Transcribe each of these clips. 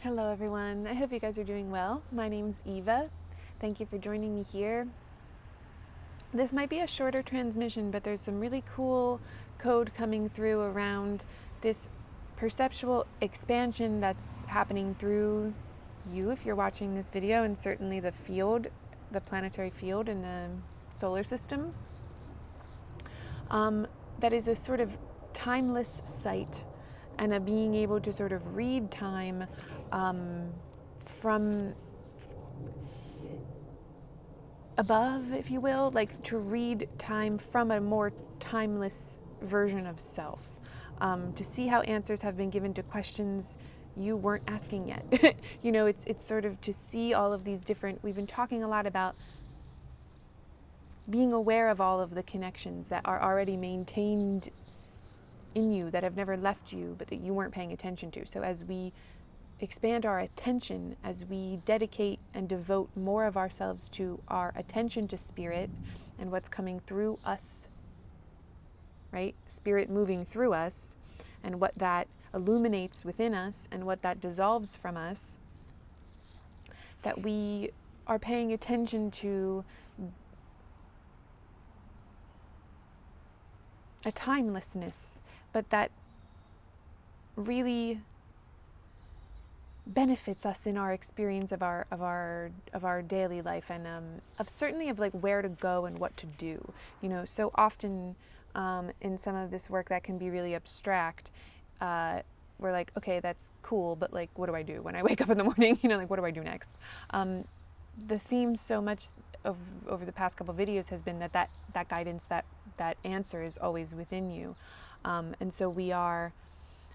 Hello everyone, I hope you guys are doing well. My name's Eva. Thank you for joining me here. This might be a shorter transmission, but there's some really cool code coming through around this perceptual expansion that's happening through you if you're watching this video, and certainly the field, the planetary field in the solar system. That is a sort of timeless sight and a being able to sort of read time from above, if you will, like to read time from a more timeless version of self, to see how answers have been given to questions you weren't asking yet. You know, it's sort of to see all of these different, we've been talking a lot about being aware of all of the connections that are already maintained in you, that have never left you, but that you weren't paying attention to. So as we expand our attention, as we dedicate and devote more of ourselves to our attention to spirit and what's coming through us, right? Spirit moving through us and what that illuminates within us and what that dissolves from us, that we are paying attention to a timelessness, but that really benefits us in our experience of our daily life, and of certainly of like where to go and what to do. You know, so often in some of this work that can be really abstract. We're like, okay, that's cool, but like, what do I do when I wake up in the morning? You know, like, what do I do next? The theme so much over the past couple of videos has been that guidance, that answer is always within you, and so we are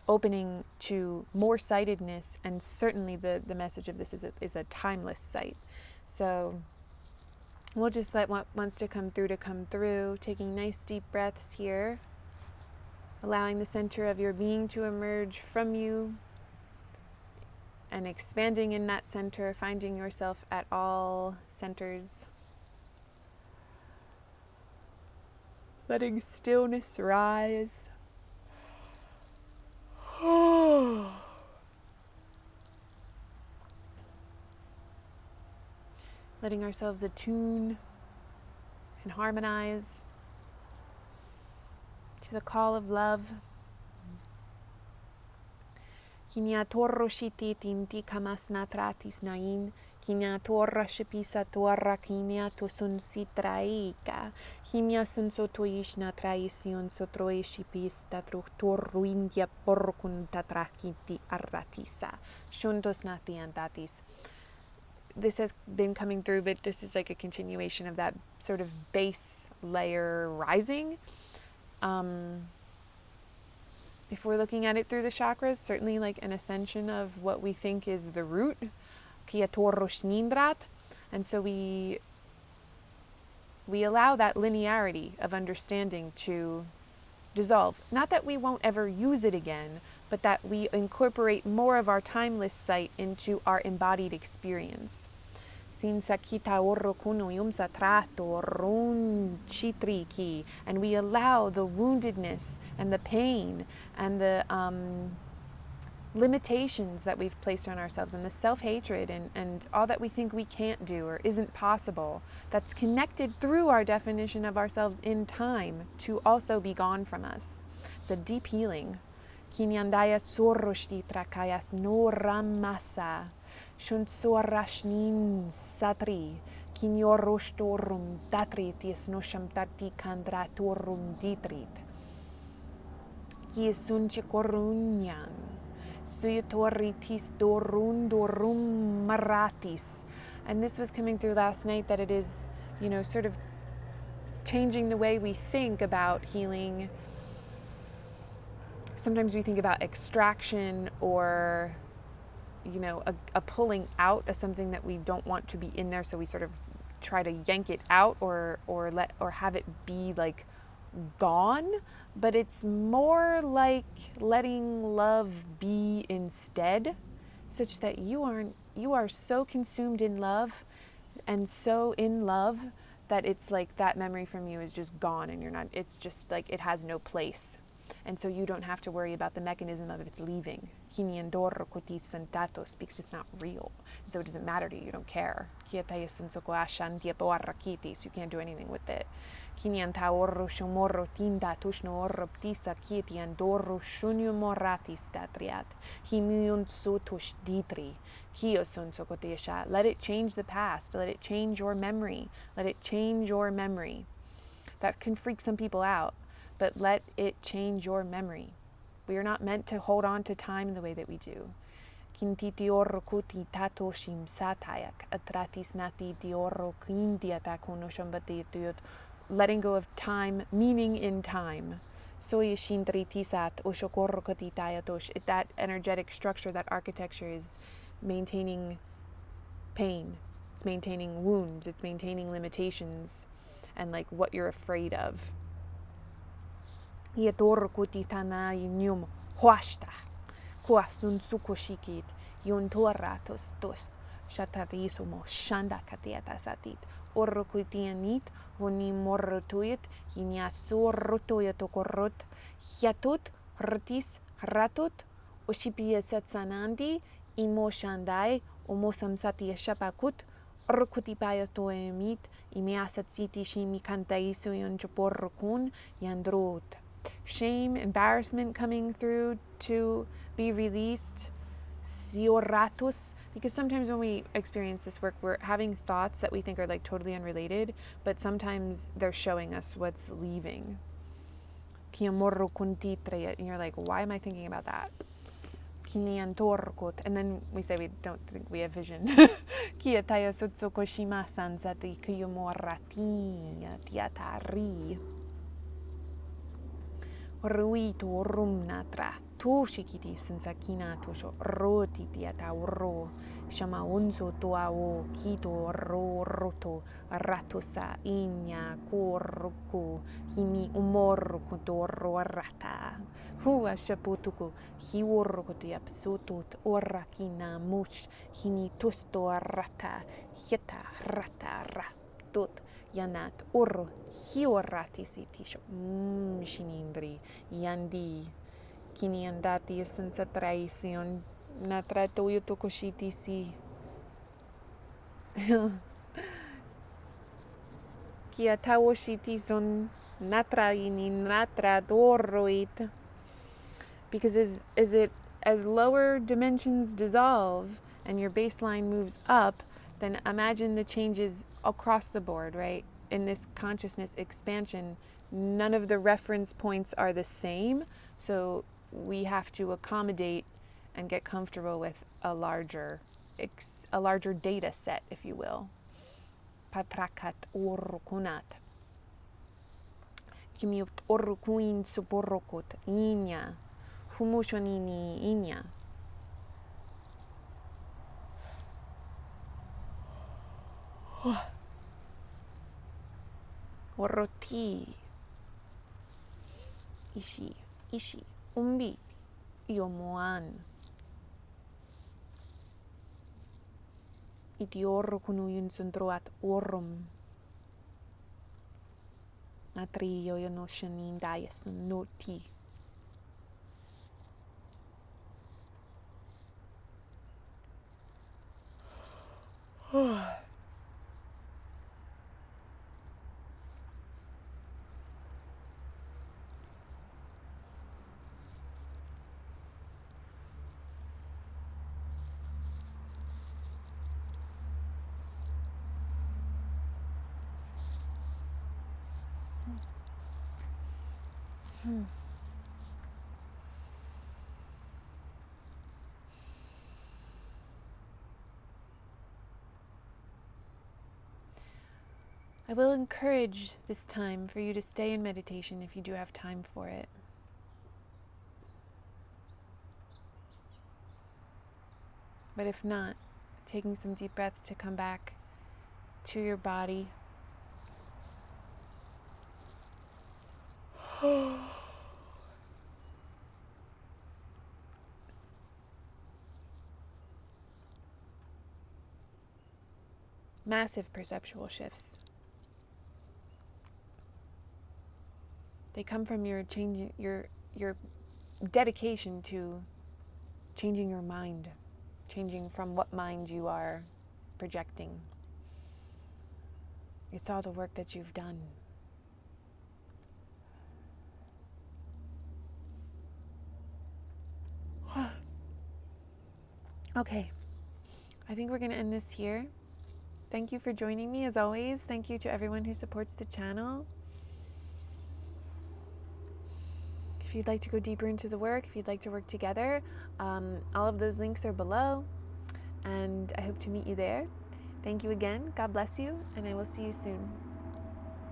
opening to more sightedness, and certainly the message of this is a timeless sight. So we'll just let what wants to come through, taking nice deep breaths here, allowing the center of your being to emerge from you and expanding in that center, finding yourself at all centers. Letting stillness rise. Letting ourselves attune and harmonize to the call of love. Kinya torro shiti tinti kamas natratis nain. Kinya torra shipisa torra kinya to sun sitraika. Himia sun sotoish natraision sotroishi pista tructor india porcun tatrakiti arratisa. Shuntos natiantatis. This has been coming through, but this is like a continuation of that sort of base layer rising. If we're looking at it through the chakras, certainly like an ascension of what we think is the root, and so we allow that linearity of understanding to dissolve. Not that we won't ever use it again, but that we incorporate more of our timeless sight into our embodied experience. And we allow the woundedness and the pain and the limitations that we've placed on ourselves, and the self-hatred and all that we think we can't do or isn't possible, that's connected through our definition of ourselves in time, to also be gone from us. It's a deep healing. Kinyandaya soroshti trakayas no ramasa. Shunsorashnin satri, kinyorostorum datritis nosham tarti kandratorum ditrit. Kiesunchikorunyan, suyatoritis dorum maratis. And this was coming through last night, that it is, you know, sort of changing the way we think about healing. Sometimes we think about extraction, or you know, a pulling out of something that we don't want to be in there, so we sort of try to yank it out or have it be like gone. But it's more like letting love be instead, such that you are so consumed in love and so in love that it's like that memory from you is just gone, and you're not, it's just like it has no place. And so you don't have to worry about the mechanism of its leaving. Because it's not real. And so it doesn't matter to you. You don't care. You can't do anything with it. Let it change the past. Let it change your memory. Let it change your memory. That can freak some people out, but let it change your memory. We are not meant to hold on to time the way that we do. Letting go of time, meaning in time. That energetic structure, that architecture is maintaining pain. It's maintaining wounds. It's maintaining limitations and like what you're afraid of. Orrokutianit, Vonimorrotuit, Yinyasurrotoyatokorrot, Hiatut, Rtis, Ratut, Oshipia Setsanandi, Imoshandai, Omosamsati Shapakut, Orkutipayatoemit, Imiasatsiti Shimikantaisoyon Chaporrokun, Yandrot. Shame, embarrassment coming through to be released. Sioratus, because sometimes when we experience this work, we're having thoughts that we think are like totally unrelated, but sometimes they're showing us what's leaving. And you're like, why am I thinking about that? And then we say we don't think we have vision. Ruito rumnatra tushikiti sensakina tusho roti tiata ro shama unso toao kito ro roto ratosa inya koroko himi umor kutoro rata hua shaputuku hiwor kotiap sutut orakina mush hini tusto rata heta rata ratut yanat ur hiorati sitisho shinindri yandi kini andati senza traición natrato yotokoshiti si kiatawoshiti son natraini natradoroit, because as lower dimensions dissolve and your baseline moves up, then imagine the changes across the board, right? In this consciousness expansion, none of the reference points are the same, so we have to accommodate and get comfortable with a larger data set, if you will. Patrakat orkunat. Kimiut orkuin suporokut inya. Humushonini inya. Oroti. Ishi, umbi, iomoan. Itior kunuyun sundroat orum. Natrio yonoshanin diasun noti. I will encourage this time for you to stay in meditation if you do have time for it. But if not, taking some deep breaths to come back to your body. Massive perceptual shifts. They come from your your dedication to changing your mind, changing from what mind you are projecting. It's all the work that you've done. Okay, I think we're going to end this here. Thank you for joining me as always. Thank you to everyone who supports the channel. If you'd like to go deeper into the work, if you'd like to work together, all of those links are below, and I hope to meet you there. Thank you again. God bless you, and I will see you soon.